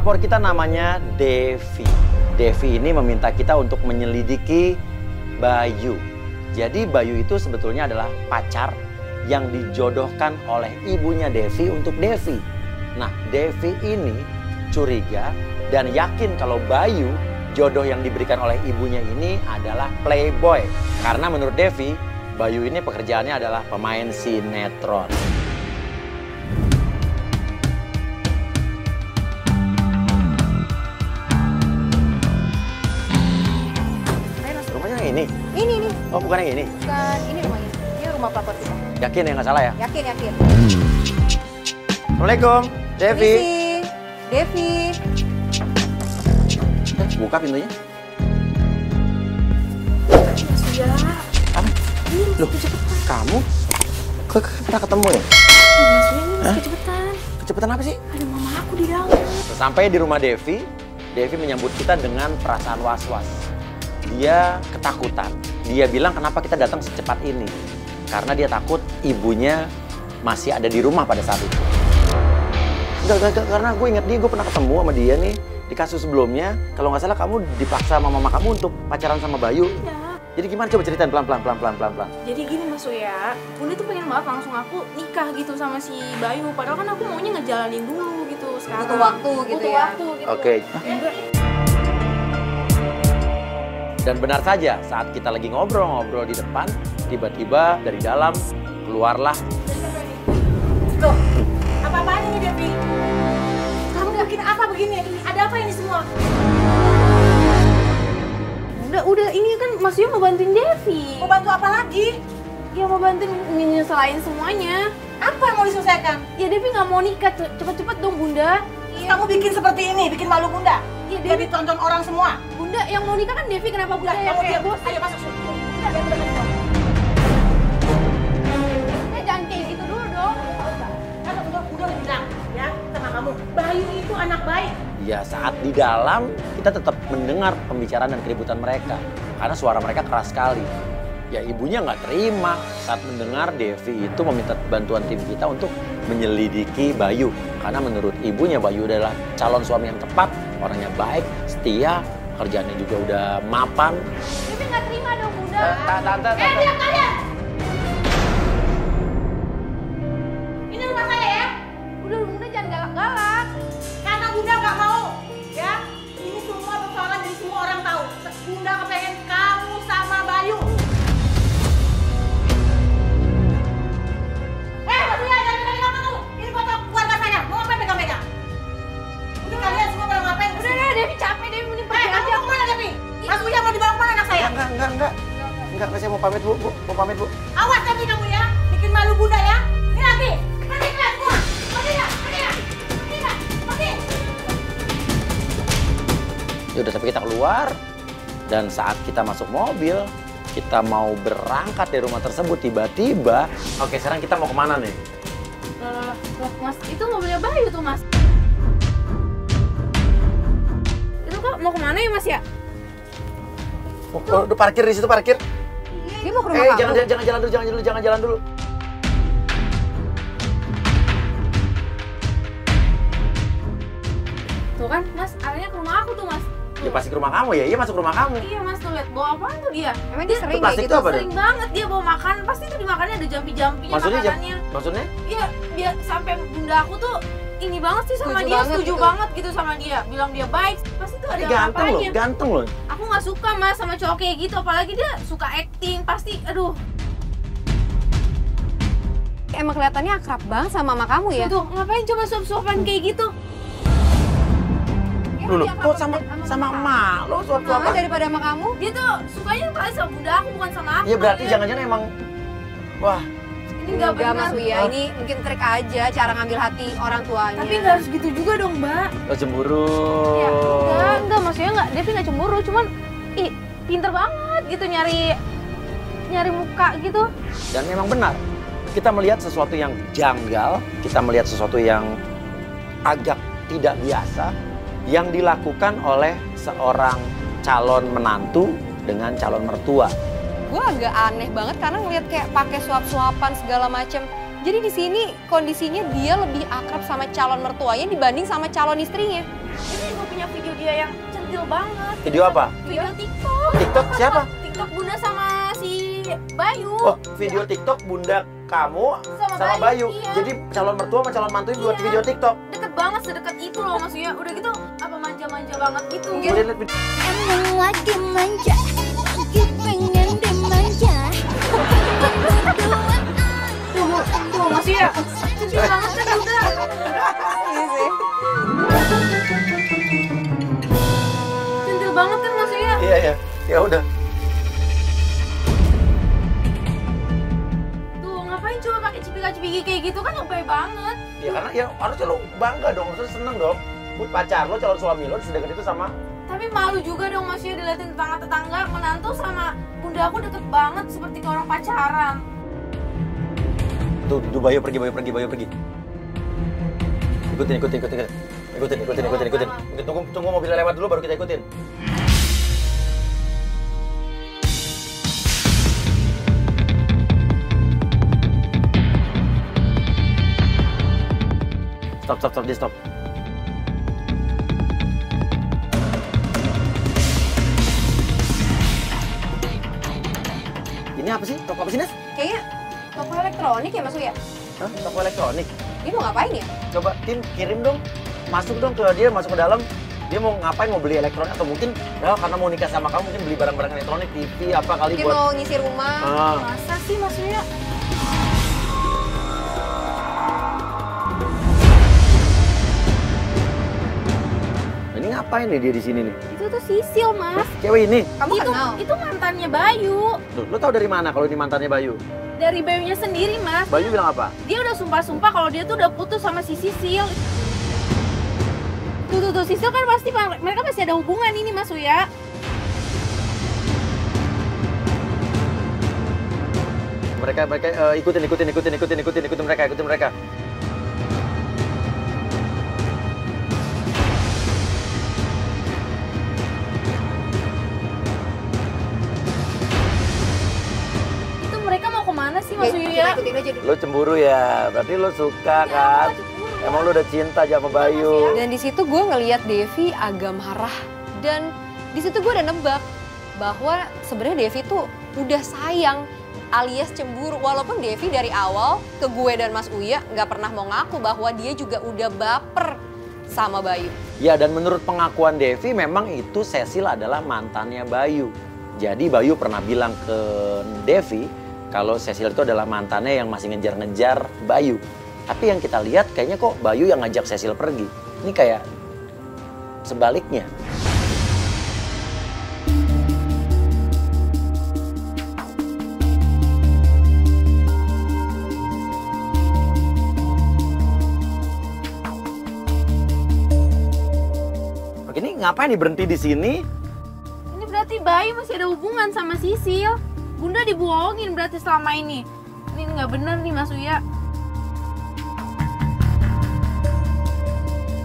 Pelapor kita namanya Devi. Devi ini meminta kita untuk menyelidiki Bayu. Jadi Bayu itu sebetulnya adalah pacar yang dijodohkan oleh ibunya Devi untuk Devi. Nah, Devi ini curiga dan yakin kalau Bayu, jodoh yang diberikan oleh ibunya ini adalah playboy. Karena menurut Devi, Bayu ini pekerjaannya adalah pemain sinetron. Rumahnya yang ini? Ini. Oh, bukan yang ini? Bukan, ini rumahnya. Ini rumah pelapor kita. Yakin ya, nggak salah ya? Yakin. Assalamualaikum, Devi. Devi. Buka pintunya. Ya. Apa? Loh, kamu pernah ketemu ya? Maksudnya ini kecepetan. Kecepetan apa sih? Ada mama aku di dalam. Sampai di rumah Devi, Devi menyambut kita dengan perasaan was-was. Dia ketakutan. Dia bilang kenapa kita datang secepat ini. Karena dia takut ibunya masih ada di rumah pada saat itu. Enggak, karena gue inget dia, gue pernah ketemu sama dia nih di kasus sebelumnya. Kalau nggak salah kamu dipaksa sama mama kamu untuk pacaran sama Bayu. Iya. Jadi gimana, coba ceritain pelan-pelan. Jadi gini Mas Uya, Bunda tuh pengen banget langsung aku nikah gitu sama si Bayu. Padahal kan aku maunya ngejalanin dulu gitu sekarang. Butuh waktu gitu Butuh ya. waktu gitu. Oke. Enggak. Dan benar saja, saat kita lagi ngobrol-ngobrol di depan, tiba-tiba dari dalam keluarlah. Tuh, apa-apaan ini Devi? Kamu bikin apa begini? Ada apa ini semua? Udah, ini kan Mas Yu mau bantuin Devi. Mau bantu apa lagi? Ya mau bantuin nyeselain semuanya. Apa yang mau diselesaikan? Ya Devi nggak mau nikah, cepet-cepet dong Bunda. Kamu bikin seperti ini, bikin malu Bunda. Iya, Biar Devi. ditonton orang semua. Bunda yang mau nikah kan Devi, kenapa Bunda yang Kamu kayak diam. bos? Ayo masuk. Bunda, biar Bunda masuk. Bunda jangan kayak gitu dulu dong. Kan udah bilang ya sama kamu. Bayu itu anak baik. Ya saat di dalam kita tetap mendengar pembicaraan dan keributan mereka. Karena suara mereka keras sekali. Ya ibunya nggak terima saat mendengar Devi itu meminta bantuan tim kita untuk menyelidiki Bayu. Karena menurut ibunya Bayu adalah calon suami yang tepat, orangnya baik, setia, kerjaannya juga udah mapan. Devi nggak terima dong Bunda. Tante. Diam kalian. Ini rumah saya ya. Udah Bunda jangan galak-galak. Karena Bunda nggak mau, ya. Ini semua persoalan jadi semua orang tahu. Bunda kepengen kamu sama Bayu. Mas Uya, jangan pegang apa tuh? Ini foto keluarga saya. Mau ngapain pegang-pegang? Ini kalian semua pada ngapain? Udah deh Devi capek, Devi mending pergi Kamu aja. mau kemana, Devi? Mas Uya mau dibawa kemana anak saya? Enggak, saya mau pamit Bu. Mau pamit Bu. Awas Devi kamu ya. Bikin malu Bunda ya. Ini lagi. Pergi kelas semua. Pergi ya. Ya udah, tapi kita keluar. Dan saat kita masuk mobil, kita mau berangkat dari rumah tersebut, tiba-tiba, oke sekarang kita mau kemana nih? Mas, itu mobilnya Bayu tuh Mas. Itu kok mau kemana ya Mas ya? Udah parkir di situ, parkir. Dia mau ke rumah kamu. Jangan jalan dulu. Tuh kan Mas, arahnya ke rumah aku tuh Mas. Ya pasti ke rumah kamu ya, iya masuk rumah kamu. Iya Mas, tuh lihat bawa apaan tuh dia? Emang dia sering plastik kayak gitu? tuh apa? Sering banget dia bawa makan, pasti tuh dimakannya ada jampi-jampinya makanannya. Maksudnya? Iya, dia sampai bunda aku tuh ini banget sih sama Setuju dia, banget setuju gitu. banget gitu sama dia. Bilang dia baik, pasti tuh ada apanya. Ganteng loh. Aku nggak suka Mas sama cowok kayak gitu, apalagi dia suka acting, pasti aduh. Emang kelihatannya akrab banget sama mama kamu ya? Tuh, ngapain coba suap-suapan kayak gitu? Dulu, Dia kok akrab sama mama. emak lo Mama suap-suapan? daripada sama kamu? Dia tuh sukanya kali sama bunda aku, bukan sama aku. Iya berarti ya. jangan-jangan emang, wah. Ini nggak Enggak benar. Mas Uya, ini mungkin trik aja cara ngambil hati orang tuanya. Tapi nggak harus gitu juga dong Mbak. Lo cemburu. Ya, enggak, maksudnya enggak, Devi nggak cemburu, cuman pinter banget gitu nyari muka gitu. Dan memang benar, kita melihat sesuatu yang janggal, kita melihat sesuatu yang agak tidak biasa yang dilakukan oleh seorang calon menantu dengan calon mertua. Gue agak aneh banget karena ngeliat kayak pakai suap-suapan segala macem. Jadi di sini kondisinya dia lebih akrab sama calon mertuanya dibanding sama calon istrinya. Ini gue punya video dia yang centil banget. Video apa? Video TikTok. TikTok siapa? TikTok Bunda sama si Bayu. Oh, video TikTok bunda kamu sama Bayu. Iya. Jadi calon mertua sama calon mantu buat video TikTok. Deket banget, sedekat itu loh maksudnya. Udah gitu apa manja-manja banget gitu. Lihat video. Emang lagi manja, lagi pengen dimanja. Tuh maksudnya centil banget kan udah. Iya sih. Centil banget kan maksudnya. Iya. Ya udah. Tuh ngapain coba pakai cipika-cipiki kayak gitu kan lebay banget. Ya karena ya harusnya lo bangga dong, harusnya seneng dong. Buat pacar lo, calon suami lo sedekat itu sama. Tapi malu juga dong maksudnya diliatin tetangga-tetangga, menantu sama bunda aku deket banget seperti ke orang pacaran. Tuh Bayu pergi. Ikutin. Tunggu mobilnya lewat dulu baru kita ikutin. Stop. Ini apa sih? Toko apa sih, Nes? Kayaknya toko elektronik ya Mas Uya? Hah? Toko elektronik? Dia mau ngapain ya? Coba tim kirim dong. Masuk ke dia, masuk ke dalam. Dia mau ngapain? Mau beli elektronik atau mungkin ya karena mau nikah sama kamu mungkin beli barang-barang elektronik, TV apa kali Dia buat mau ngisi rumah. Masa sih maksudnya? Ini ngapain nih dia di sini nih? Itu tuh Sisil mas. Cewek ini. Kamu kenal? Itu mantannya Bayu. Lo tahu dari mana kalau ini mantannya Bayu? Dari Bayunya sendiri mas. Bayu bilang apa? Dia udah sumpah-sumpah kalau dia tuh udah putus sama si Sisil. Tuh Sisil kan pasti mereka masih ada hubungan ini Mas Uya. Mereka ikutin mereka. Itu mereka mau kemana sih Mas Kita Uya? ikutin aja dulu. Lo cemburu ya? Berarti lo suka kan? Emang lo udah cinta sama Bayu? Dan di situ gue ngelihat Devi agak marah. Dan di situ gue udah nebak bahwa sebenarnya Devi tuh udah sayang alias cemburu. Walaupun Devi dari awal ke gue dan Mas Uya nggak pernah mau ngaku bahwa dia juga udah baper sama Bayu. Ya, dan menurut pengakuan Devi memang itu Cecil adalah mantannya Bayu. Jadi Bayu pernah bilang ke Devi kalau Cecil itu adalah mantannya yang masih ngejar-ngejar Bayu. Tapi yang kita lihat kayaknya kok Bayu yang ngajak Cecil pergi. Ini kayak sebaliknya. Oke, ini ngapain nih berhenti di sini? Ini berarti Bayu masih ada hubungan sama Sisil. Bunda dibohongin berarti selama ini. Ini nggak bener nih Mas Uya.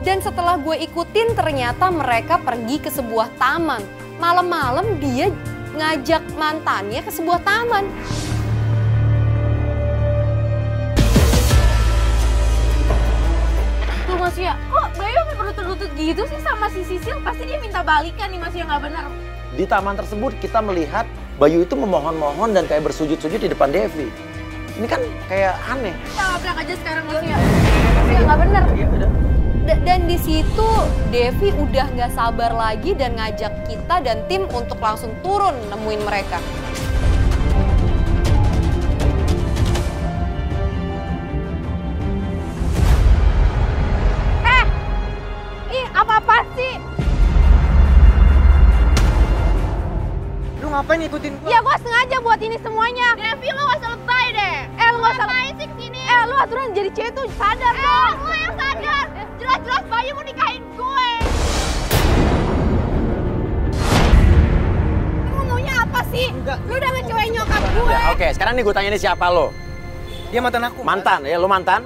Dan setelah gue ikutin ternyata mereka pergi ke sebuah taman. Malam-malam dia ngajak mantannya ke sebuah taman. Tuh Mas Uya, kok Bayu sampai berlutut-lutut gitu sih sama si Sisil? Pasti dia minta balikan nih Mas Uya, nggak benar. Di taman tersebut kita melihat Bayu itu memohon-mohon dan kayak bersujud-sujud di depan Devi. Ini kan kayak aneh. Kita labrak aja sekarang Mas Uya. Mas Uya nggak benar. Ya udah. Dan di situ Devi udah nggak sabar lagi dan ngajak kita dan tim untuk langsung turun nemuin mereka. Ih, apa-apa sih? Lu ngapain ngikutin gua? Ya gua sengaja buat ini semuanya. Devi lu gak usah lebay deh. Lu gak usah lebay sih kesini. Lu aturan jadi cewek tuh sadar dong. Lu yang sadar. Jelas-jelas Bayu mau nikahin gue. Lu maunya apa sih? Enggak. Lu udah ngecewain nyokap gue. Ya, oke, sekarang nih gue tanya ini siapa lo? Dia mantan aku. Mantan, ya lo mantan?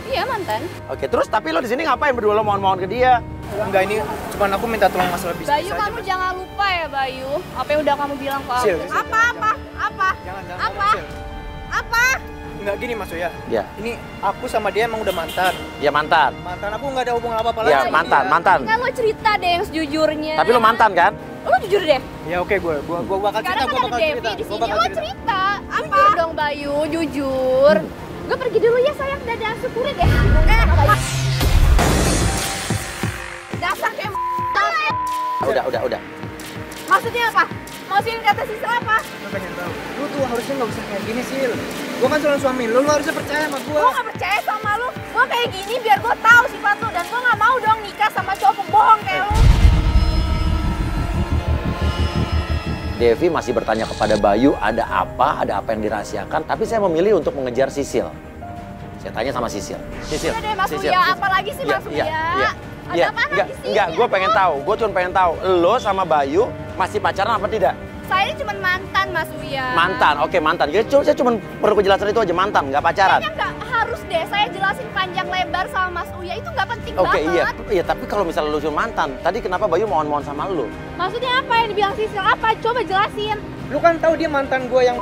Iya mantan. Oke, terus tapi lo di sini ngapain berdua lo mohon-mohon ke dia? Enggak, ini cuma aku minta tolong masalah bisnis Bayu, aja. kamu jangan lupa ya Bayu. Apa yang udah kamu bilang ke aku. Sil, Apa? Jangan Apa? ngomong, Sil. Apa? Enggak gini Mas Uya. Ya. Ini aku sama dia emang udah mantan. Ya mantan. Mantan aku nggak ada hubungan apa-apa lagi. Ya mantan. Kan lo cerita deh yang sejujurnya. Tapi lo mantan kan? Lo jujur deh. Ya oke, gue bakal cerita, Sekarang kan ada Devi di sini. Lo cerita. Apa? Jujur dong Bayu, jujur. Gue pergi dulu ya sayang, dadah, syukurin deh. Dasar kayak Udah. Maksudnya apa? Maksudnya kata Sisil apa? Gue pengen tahu. Lu tuh harusnya nggak usah kayak gini sih. Gue kan calon suami lu harusnya percaya sama gue. Gue gak percaya sama lu. Gue kayak gini biar gue tahu sifat lu. Dan gue gak mau dong nikah sama cowok pembohong kayak lu. Devi masih bertanya kepada Bayu ada apa yang dirahasiakan. Tapi saya memilih untuk mengejar Sisil. Saya tanya sama Sisil. Sisil. Udah deh Mas Sisil, Uya, Sisil. apalagi sih Mas Uya? Ada apa lagi sih? Enggak, gue pengen tahu. Gue cuma pengen tahu. Lo sama Bayu masih pacaran apa tidak? Saya ini cuma mantan Mas Uya. Mantan, oke mantan. Jadi saya cuma perlu kejelasan itu aja, mantan, nggak pacaran. Kayaknya nggak harus deh, saya jelasin panjang lebar sama Mas Uya, itu nggak penting Oke, banget. iya, tapi kalau misalnya lu cuma mantan, tadi kenapa Bayu mohon-mohon sama lu? Maksudnya apa yang dibilang Sisil? Apa? Coba jelasin. Lu kan tahu dia mantan gue yang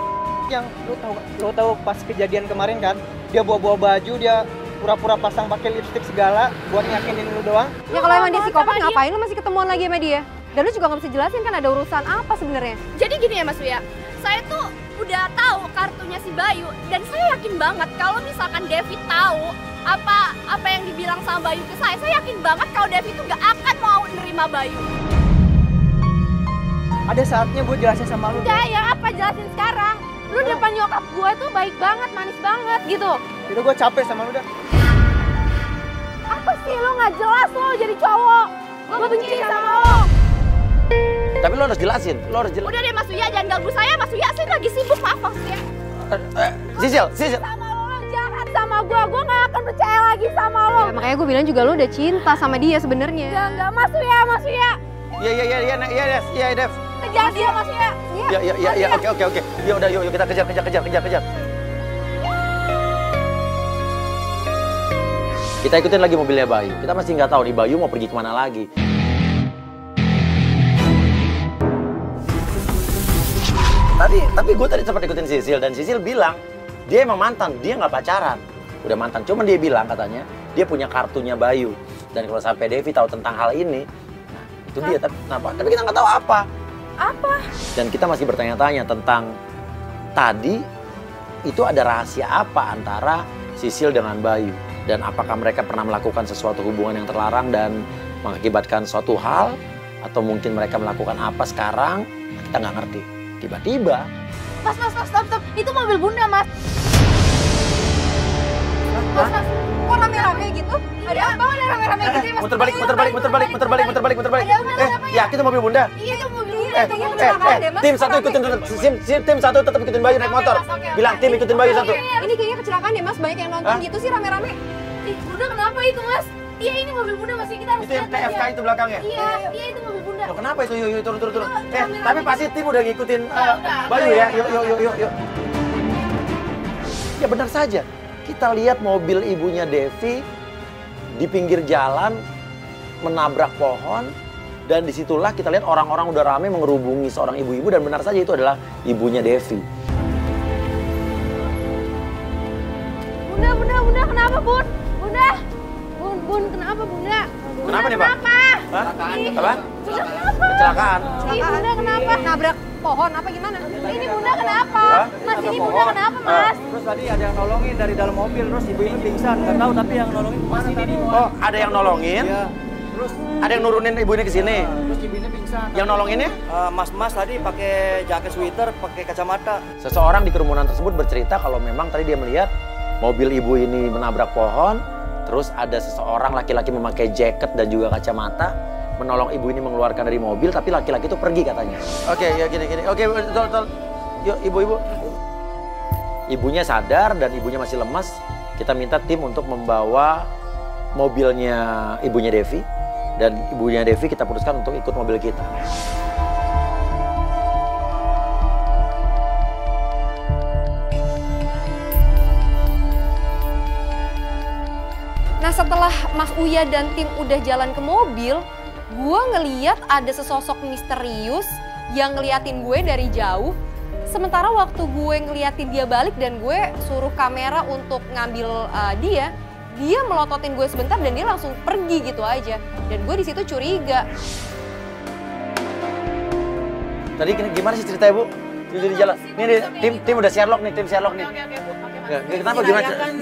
lu tahu pas kejadian kemarin kan? Dia bawa baju, dia pura-pura pasang pakai lipstik segala buat nyakinin lu doang. Ya kalau emang dia Sama psikopat dia. ngapain lu masih ketemuan lagi sama dia? Dan lu juga nggak bisa jelasin kan ada urusan apa sebenarnya? Jadi gini ya Mas Uya, saya tuh udah tahu kartunya si Bayu dan saya yakin banget kalau misalkan Devi tahu apa yang dibilang sama Bayu ke saya yakin banget kalau Devi tuh nggak akan mau nerima Bayu. Ada saatnya gue jelasin sama lu. Udah ya apa jelasin sekarang? Lu di depan nyokap gue tuh baik banget, manis banget gitu. Itu gue capek sama lu dah. Apa sih lu nggak jelas lo jadi cowok? Gue benci sama lo. Tapi lo harus jelasin, Udah deh Mas Uya, jangan ganggu saya. Mas Uya, saya lagi sibuk, maaf Mas Uya. Sisil. Sama lo jahat sama gue nggak akan percaya lagi sama lo. Ya, makanya gue bilang juga lu udah cinta sama dia sebenarnya. Enggak Mas Uya. Iya, Dev. Kejar dia Mas Uya. Iya, oke. Ya udah, yuk kita kejar. Kita ikutin lagi mobilnya Bayu. Kita masih nggak tahu nih Bayu mau pergi kemana lagi. Tapi gue tadi sempat ikutin Sisil dan Sisil bilang dia emang mantan, dia nggak pacaran. Udah mantan, cuman dia bilang katanya dia punya kartunya Bayu. Dan kalau sampai Devi tahu tentang hal ini, nah itu dia. Tapi kenapa? Tapi kita nggak tahu apa. Apa? Dan kita masih bertanya-tanya tentang tadi itu ada rahasia apa antara Sisil dengan Bayu. Dan apakah mereka pernah melakukan sesuatu hubungan yang terlarang dan mengakibatkan suatu hal? Atau mungkin mereka melakukan apa sekarang? Kita nggak ngerti. Tiba-tiba. Mas, stop. Itu mobil Bunda, Mas. Mas, kok rame-rame gitu? Ada apa? Ada rame-rame gitu ya, Mas? Muter balik. Yakin itu mobil Bunda? Iya, itu mobil Bunda. Tim satu tetap ikutin Bayu naik motor. Bilang tim ikutin Bayu satu. Ini kayaknya kecelakaan deh Mas, banyak yang nonton gitu sih rame-rame. Ih, Bunda kenapa itu, Mas? Iya, ini mobil Bunda, Mas. Kita harus Itu yang lihat TFK aja. itu belakangnya? Iya, itu mobil Bunda. Loh, kenapa itu? Yuk, turun. Tapi pasti tim udah ngikutin Bayu ya. Yuk. Ya benar saja. Kita lihat mobil ibunya Devi di pinggir jalan menabrak pohon dan disitulah kita lihat orang-orang udah rame mengerubungi seorang ibu-ibu dan benar saja itu adalah ibunya Devi. Bunda, kenapa, Bun? Bun, kenapa, Bunda? Kenapa nih, Pak? Hah? Apa? Bunda kenapa? Kecelakaan. Ih, Bunda kenapa? Nabrak pohon apa gimana? Ini Bunda kenapa? Hah? Mas, ini Bunda kenapa, Mas? Terus tadi ada yang nolongin dari dalam mobil, terus ibu ini pingsan. Nggak tahu tapi yang nolongin mana tadi. Oh, ada yang nolongin? Iya. Terus Ada yang nurunin ibu ini ke sini? terus ibu ini pingsan. Yang nolonginnya? Mas tadi pakai jaket sweater, pakai kacamata. Seseorang di kerumunan tersebut bercerita kalau memang tadi dia melihat mobil ibu ini menabrak pohon, terus ada seseorang laki-laki memakai jaket dan juga kacamata menolong ibu ini mengeluarkan dari mobil, tapi laki-laki itu pergi katanya. Oke, ya gini. Oke, betul. Yuk, ibu. Ibunya sadar dan ibunya masih lemas. Kita minta tim untuk membawa mobilnya ibunya Devi dan ibunya Devi kita putuskan untuk ikut mobil kita. Nah setelah Mas Uya dan tim udah jalan ke mobil, gue ngeliat ada sesosok misterius yang ngeliatin gue dari jauh Sementara waktu gue ngeliatin dia balik dan gue suruh kamera untuk ngambil dia melototin gue sebentar dan dia langsung pergi gitu aja. Dan gue di situ curiga. Tadi gimana sih ceritanya, Bu? Di jalan. Ini tim udah Sherlock nih, tim Sherlock nih. Oke, Bu. Kenapa gimana? Saya kan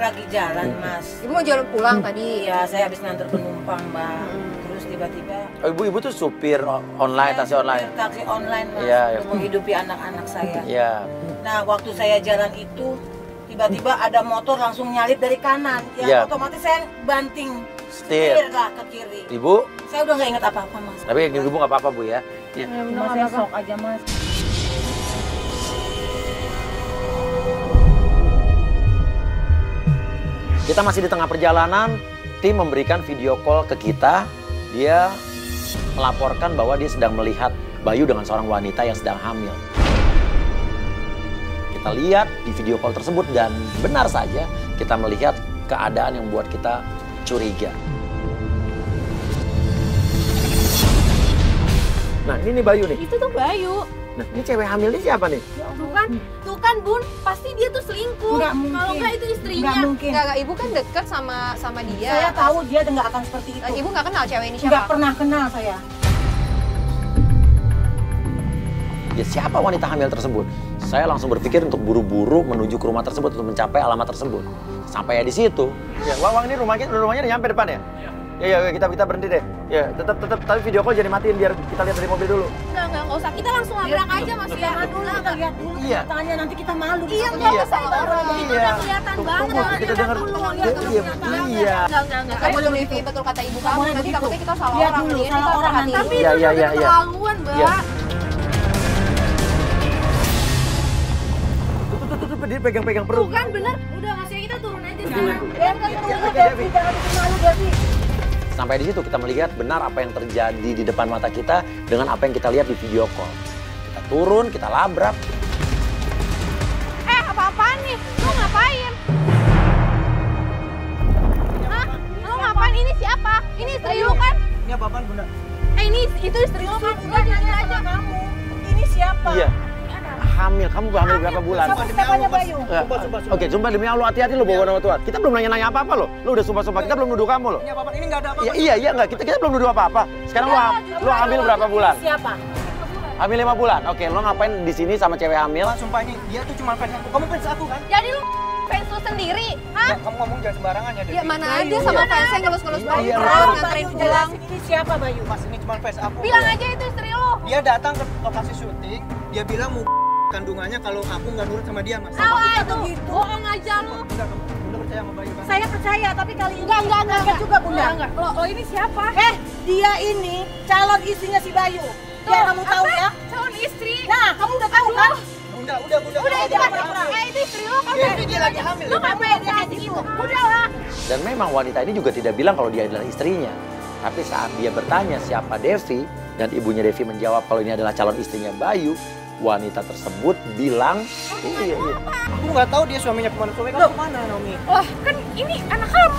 lagi jalan, Mas. Ibu mau jalan pulang tadi. Iya, saya habis nganter penumpang, Mbak. Terus tiba-tiba Oh, ibu tuh supir online, taksi online. taksi online, Mas, Iya, iya. untuk menghidupi anak-anak saya. Iya. Nah, waktu saya jalan itu tiba-tiba ada motor langsung nyalip dari kanan. Ya, Iya. otomatis saya banting Setir. lah ke kiri. Ibu, Saya udah nggak ingat apa-apa, Mas. tapi ibu nggak apa-apa, Bu ya. Iya. Cuma saya shock aja, Mas. Kita masih di tengah perjalanan, tim memberikan video call ke kita. Dia melaporkan bahwa dia sedang melihat Bayu dengan seorang wanita yang sedang hamil. Kita lihat di video call tersebut dan benar saja kita melihat keadaan yang membuat kita curiga. Nah, ini nih Bayu nih. Itu tuh Bayu. Nah, ini cewek hamil ini siapa nih? Tuh kan Bun, pasti dia tuh selingkuh. Nggak mungkin. Kalau nggak itu istrinya. Nggak mungkin. Enggak, ibu kan deket sama dia. Saya tahu dia nggak akan seperti itu. Ibu nggak kenal cewek ini Nggak siapa? pernah kenal saya. Ya, siapa wanita hamil tersebut? Saya langsung berpikir untuk buru-buru menuju ke rumah tersebut untuk mencapai alamat tersebut. Sampai ya di situ. Ya, Wang ini rumahnya udah nyampe depan ya? Ya, kita berhenti deh. Ya, tetap tapi video call jadi matiin biar kita lihat dari mobil dulu. Enggak usah. Kita langsung labrak aja Mas ya. Lihat dulu Iya. tanya nanti kita malu. Iya, nggak Iya. usah itu. Itu udah kelihatan banget. Tunggu, kita dengar. Iya. Enggak. Kamu dulu Devi, betul kata ibu kamu. boleh Nanti begitu. takutnya kita salah Lihat orang. dulu, Mendingan salah kita orang. perhatiin. Tapi Iya, itu iya, udah iya. keterlaluan, Mbak. Iya. Tuh, dia pegang-pegang perut. Bukan bener. Udah Mas ya, kita turun aja sekarang. Devi, jangan bikin malu Devi. Sampai di situ kita melihat benar apa yang terjadi di depan mata kita dengan apa yang kita lihat di video call. Kita turun, kita labrak. Apa-apaan nih? Lu ngapain? Hah? Lu ngapain? Ini siapa? Ini istri lu kan? Ini apa-apaan, Bunda? Ini itu istri lu kan? Udah nanya aja kamu. Ini siapa? Iya. Hamil, kamu hamil berapa bulan? Siapanya Bayu? Oke, sumpah demi Allah, hati-hati lo bawa nama Tuhan. Kita belum nanya-nanya apa-apa lo. Lo udah sumpah-sumpah, kita belum nuduh kamu lo. Ini apa-apaan? Ini nggak ada apa-apa. Iya enggak, kita belum nuduh apa-apa. Sekarang lo hamil berapa bulan? Siapa? Hamil 5 bulan. Oke, lo ngapain di sini sama cewek hamil? Pak, sumpah ini dia tuh cuma fans aku. Kamu fans aku kan? Jadi lu fans lu sendiri? Hah? Ya, kamu ngomong jangan sembarangan ya, Devi. Ya mana ada sama fansnya ngelus-ngelus Bayu, Iya, nganterin pulang. Jelasin ini siapa Bayu? Mas, ini cuma fans aku. Bilang kok. aja itu istri lu. Dia datang ke lokasi syuting, dia bilang mau kandungannya kalau aku nggak nurut sama dia, Mas. Salah itu. Bohong aja lu. Bunda, Bunda percaya sama Bayu kan? Saya percaya, tapi kali ini Enggak juga Bunda. Lo ini siapa? Dia ini calon istrinya si Bayu. Biar kamu tahu ya. Calon istri. Nah, kamu udah tahu kan? Bunda. Udah itu kan. Itu istri lu kan. Devi, dia lagi hamil. Lu ngapain kasih itu? Udah lah. Dan memang wanita ini juga tidak bilang kalau dia adalah istrinya. Tapi saat dia bertanya siapa Devi, dan ibunya Devi menjawab kalau ini adalah calon istrinya Bayu, wanita tersebut bilang, iya. Aku nggak tahu dia suaminya kemana. Suami kamu kemana, Naomi? Wah, kan ini anak kamu.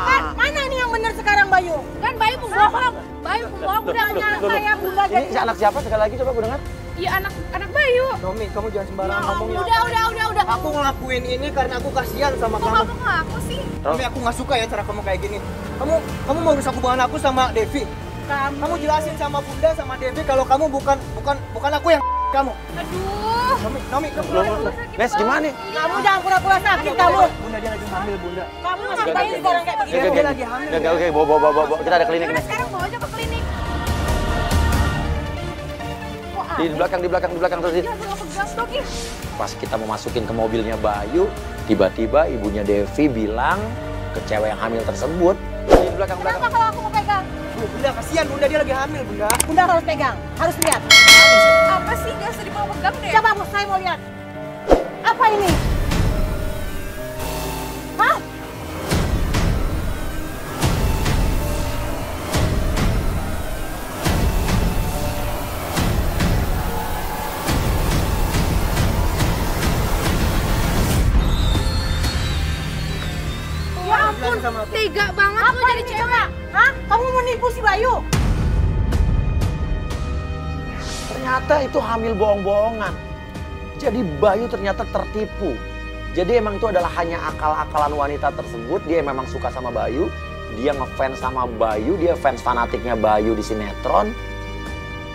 Kan mana ini yang benar sekarang Bayu? Kan Bayu pembohong. Bayu pembohong udah nyala saya Bunda. Ini anak siapa sekali lagi coba aku dengar? Iya anak Bayu. Naomi, kamu jangan sembarangan ngomong ya. Udah. Aku ngelakuin ini karena aku kasihan sama Kok kamu. kamu ngaku sih? Naomi, aku nggak suka ya cara kamu kayak gini. Kamu mau rusak hubungan aku sama Devi. Kamu jelasin sama Bunda sama Devi kalau kamu bukan aku yang kamu. Aduh. Naomi, Nes, gimana nih? Kamu jangan pura-pura sakit kamu. Bunda dia lagi hamil, Bunda. Kamu ngapain sekarang kayak begini? Dia lagi hamil. Oke, bawa. Kita ada klinik Udah nih. sekarang bawa aja ke klinik. Di belakang terus. Ya belum pegang Doki. Pas kita mau masukin ke mobilnya Bayu, tiba-tiba ibunya Devi bilang ke cewek yang hamil tersebut, di belakang. Kenapa kalau aku mau pegang? Bunda, kasihan Bunda, dia lagi hamil, Bunda. Bunda harus pegang, harus lihat. Apa sih? Gak usah dibawa pegang deh. Coba saya mau lihat. Apa ini? Hah? Ya ampun, tega banget lu Apa jadi ini cewek. coba? Hah? Kamu mau nipu si Bayu? ternyata itu hamil bohong-bohongan. Jadi Bayu ternyata tertipu. Jadi emang itu adalah hanya akal-akalan wanita tersebut. Dia memang suka sama Bayu. Dia ngefans sama Bayu. Dia fans fanatiknya Bayu di sinetron.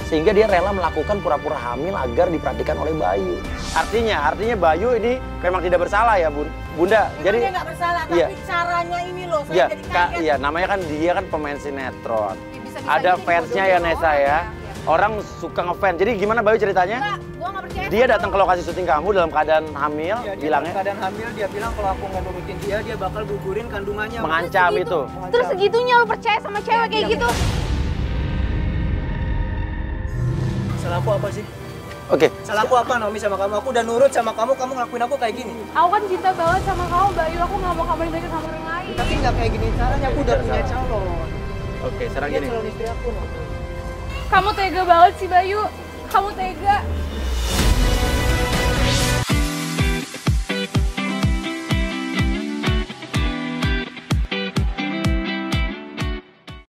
Sehingga dia rela melakukan pura-pura hamil agar diperhatikan oleh Bayu. Artinya Bayu ini memang tidak bersalah ya Bunda. Memang Jadi dia nggak bersalah, iya. tapi caranya ini loh, saya Ya, jadi kaget. iya, namanya kan dia kan pemain sinetron. Bisa-bisa Ada jadi fansnya bodoh ya Nesa ya. Orang suka ngefans. Jadi gimana Bayu ceritanya? Enggak, gua nggak percaya. Dia datang ke lokasi syuting kamu dalam keadaan hamil, Ya, dia bilangnya dalam keadaan hamil, dia bilang kalau aku nggak nurutin dia bakal gugurin kandungannya. mengancam itu. Terus segitunya lu percaya sama cewek kayak gitu? Salah aku apa sih? Oke. Salah aku apa Naomi sama kamu? Aku udah nurut sama kamu ngelakuin aku kayak gini. Aku kan cinta banget sama kamu, Bayu. Aku nggak mau kamu deket sama orang lain. Tapi nggak kayak gini caranya, aku udah punya calon. Oke, sekarang Dia gini. calon istri aku. Naomi. Kamu tega banget sih, Bayu. Kamu tega.